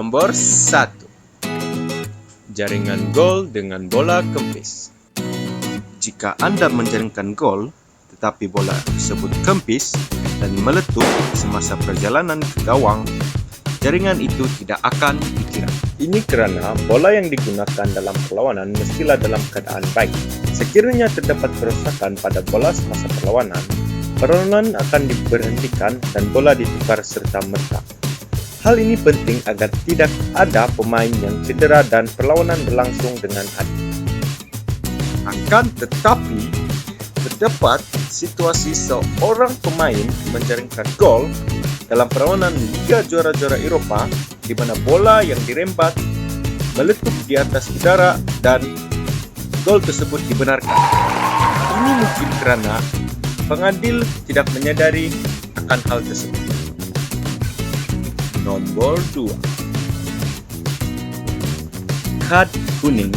Nomor 1. Jaringan gol dengan bola kempis. Jika Anda menjaringkan gol, tetapi bola tersebut kempis dan meletup semasa perjalanan ke gawang, jaringan itu tidak akan dikira. Ini karena bola yang digunakan dalam perlawanan mestilah dalam keadaan baik. Sekiranya terdapat kerusakan pada bola semasa perlawanan akan diberhentikan dan bola ditukar serta-merta. Hal ini penting agar tidak ada pemain yang cedera dan perlawanan berlangsung dengan adil. Akan tetapi, terdapat situasi seorang pemain menjaringkan gol dalam perlawanan Liga Juara-Juara Eropah di mana bola yang dirembat meletup di atas udara dan gol tersebut dibenarkan. Ini mungkin karena pengadil tidak menyadari akan hal tersebut. Nomor 2. Kad kuning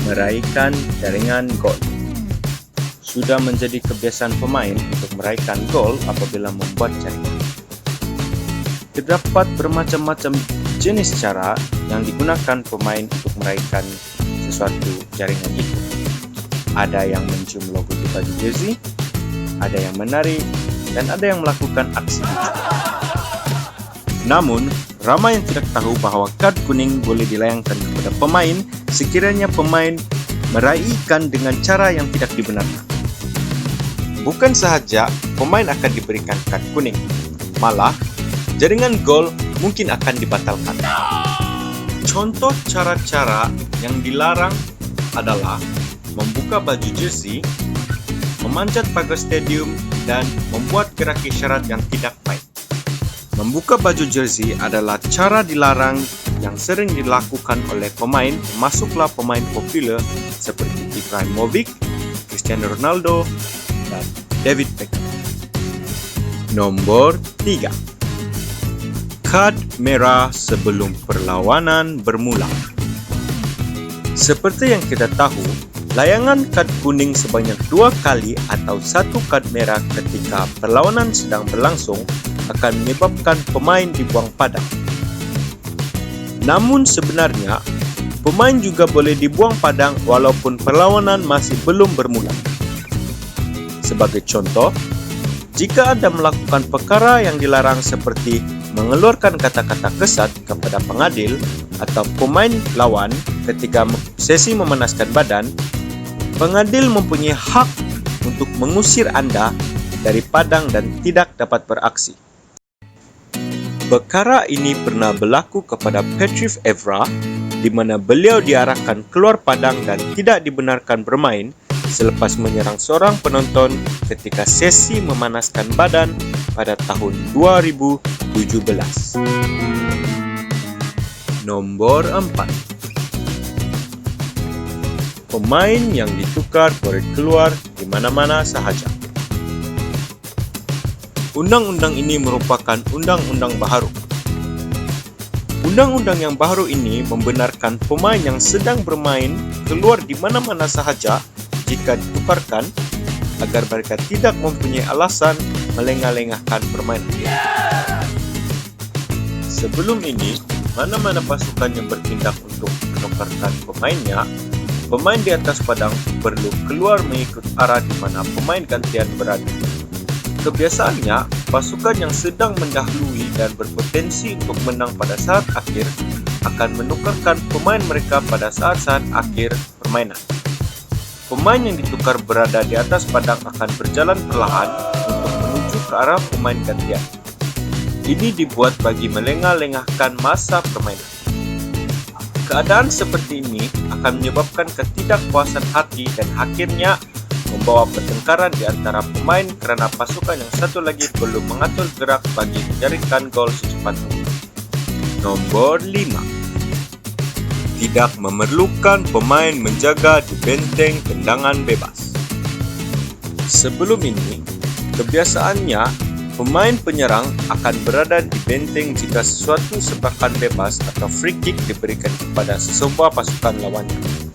meraihkan jaringan gol. Sudah menjadi kebiasaan pemain untuk meraihkan gol apabila membuat jaringan. Terdapat bermacam-macam jenis cara yang digunakan pemain untuk meraihkan sesuatu jaringan itu. Ada yang mencium logo di baju jersey, ada yang menari, dan ada yang melakukan aksi lucu. Namun, ramai yang tidak tahu bahwa kad kuning boleh dilayangkan kepada pemain sekiranya pemain meraihkan dengan cara yang tidak dibenarkan. Bukan sahaja pemain akan diberikan kad kuning, malah jaringan gol mungkin akan dibatalkan. Contoh cara-cara yang dilarang adalah membuka baju jersey, memanjat pagar stadium, dan membuat gerak isyarat yang tidak baik. Membuka baju jersey adalah cara dilarang yang sering dilakukan oleh pemain, termasuklah pemain populer seperti Ibrahimovic, Cristiano Ronaldo, dan David Beckham. Nomor 3. Kad merah sebelum perlawanan bermula. Seperti yang kita tahu, layangan kad kuning sebanyak 2 kali atau 1 kad merah ketika perlawanan sedang berlangsung akan menyebabkan pemain dibuang padang. Namun sebenarnya, pemain juga boleh dibuang padang walaupun perlawanan masih belum bermula. Sebagai contoh, jika Anda melakukan perkara yang dilarang seperti mengeluarkan kata-kata kesat kepada pengadil atau pemain lawan ketika sesi memanaskan badan, pengadil mempunyai hak untuk mengusir Anda dari padang dan tidak dapat beraksi. Perkara ini pernah berlaku kepada Patrice Evra, di mana beliau diarahkan keluar padang dan tidak dibenarkan bermain selepas menyerang seorang penonton ketika sesi memanaskan badan pada tahun 2017. Nomor 4. Pemain yang ditukar boleh keluar di mana-mana sahaja. Undang-undang ini merupakan undang-undang baharu. Undang-undang yang baharu ini membenarkan pemain yang sedang bermain keluar di mana-mana sahaja jika ditukarkan agar mereka tidak mempunyai alasan melengah-lengahkan permainan. Sebelum ini, mana-mana pasukan yang bertindak untuk menukarkan pemainnya, pemain di atas padang perlu keluar mengikut arah di mana pemain gantian berada. Kebiasaannya, pasukan yang sedang mendahului dan berpotensi untuk menang pada saat akhir akan menukarkan pemain mereka pada saat-saat akhir permainan. Pemain yang ditukar berada di atas padang akan berjalan perlahan untuk menuju ke arah pemain gantian. Ini dibuat bagi melengah-lengahkan masa permainan. Keadaan seperti ini akan menyebabkan ketidakpuasan hati dan akhirnya membawa pertengkaran di antara pemain kerana pasukan yang satu lagi perlu mengatur gerak bagi menjaringkan gol secepat mungkin. Nomor 5. Tidak memerlukan pemain menjaga di benteng tendangan bebas. Sebelum ini, kebiasaannya pemain penyerang akan berada di benteng jika sesuatu sepakan bebas atau free kick diberikan kepada sesebuah pasukan lawannya.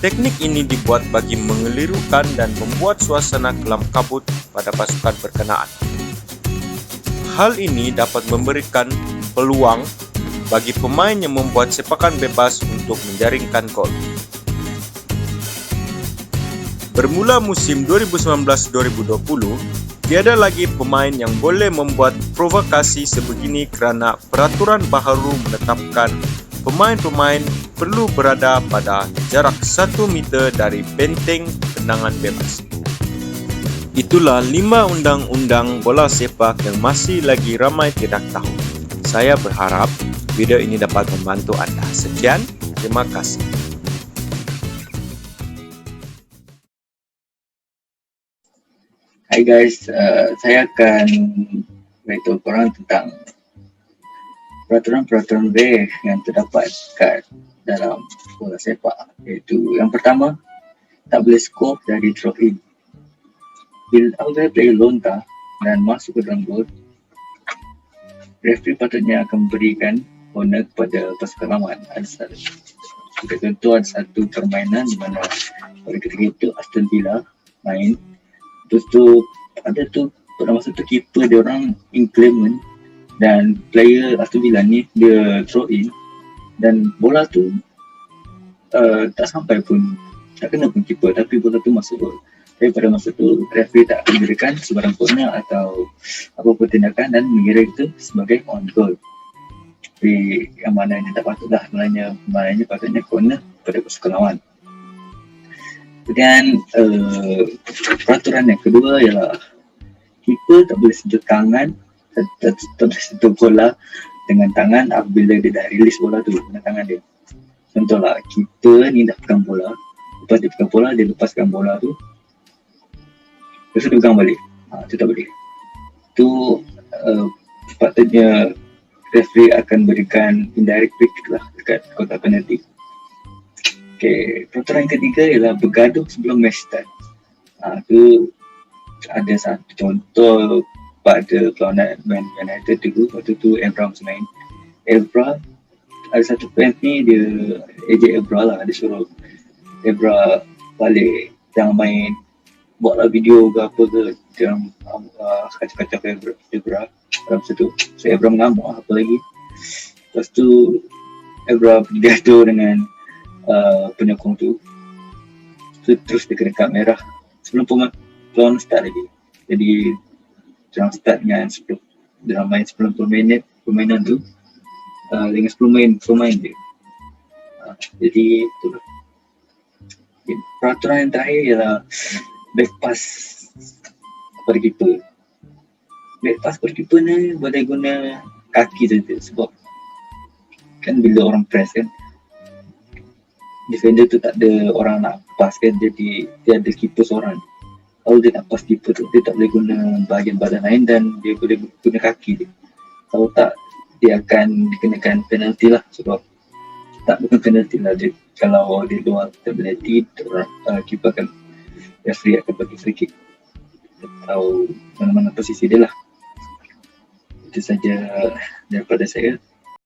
Teknik ini dibuat bagi mengelirukan dan membuat suasana kelam kabut pada pasukan berkenaan. Hal ini dapat memberikan peluang bagi pemain yang membuat sepakan bebas untuk menjaringkan gol. Bermula musim 2019-2020, tiada lagi pemain yang boleh membuat provokasi sebegini kerana peraturan baharu menetapkan pemain-pemain perlu berada pada jarak 1 meter dari benteng tendangan bebas. Itulah 5 undang-undang bola sepak yang masih lagi ramai tidak tahu. Saya berharap video ini dapat membantu anda. Sekian, terima kasih. Hai guys, saya akan beritahu korang tentang peraturan-peraturan rare yang terdapat kat dalam bola sepak. Iaitu yang pertama, tak boleh skor dari drop in. Bila apabila player lontar dan masuk ke dalam gol, referee patutnya akan memberikan corner kepada pasukan lawan. Contoh ada satu permainan di mana pada ketika itu Aston Villa main. Terus tu ada tu pada masa tu keeper dia orang inclement dan player Aston Villa ni dia throw in dan bola tu tak sampai pun, tak kena pun keeper, tapi bola tu masuk gol. Tapi pada masa tu referee tak memberikan sebarang corner atau apa-apa tindakan dan mengira itu sebagai on goal. Tapi yang mana ini tak patutlah, maknanya patutnya corner pada pasukan lawan. Kemudian peraturan yang kedua ialah keeper tak boleh sentuh tangan, tak boleh sentuh bola dengan tangan apabila dia dah release bola tu dengan tangan dia. Contohlah, keeper ni dah pegang bola, lepas dia pegang bola, dia lepaskan bola tu, lepas tu dia pegang balik. Tu tak boleh. Tu patutnya referee akan berikan indirect free kick lah dekat kotak penalti. Okay, peraturan yang ketiga ialah bergaduh sebelum match start. Tu ada satu contoh pada perlawanan Man United dulu, waktu tu Evra main. Evra, ada satu fans ni dia ejek Evra lah, dia suruh Evra balik, jangan main, buatlah video ke apa ke, jangan kacau-kacau Evra dalam situ. So Evra mengamuk lah, apa lagi. Lepas tu Evra bergaduh dengan penyokong tu, terus dia kena kad merah sebelum perlawanan start lagi. Jadi jangan start dengan 10, dalam main 90 minit permainan tu dengan 10 pemain dia. Jadi itulah. Peraturan yang terakhir ialah back pass kepada keeper. Back pass kepada keeper ni boleh guna kaki saja, sebab kan bila orang press kan, defender tu tak ada orang nak pass kan, jadi dia ada keeper seorang. Kalau dia nak pass keeper tu, dia tak boleh guna bahagian badan lain dan dia boleh guna kaki dia. Kalau tak, dia akan dikenakan penalti lah, sebab tak bukan penalti lah, dia, kalau dia luar penalti, keeper akan, referee akan bagi free kick atau mana-mana posisi dia lah. Itu saja daripada saya.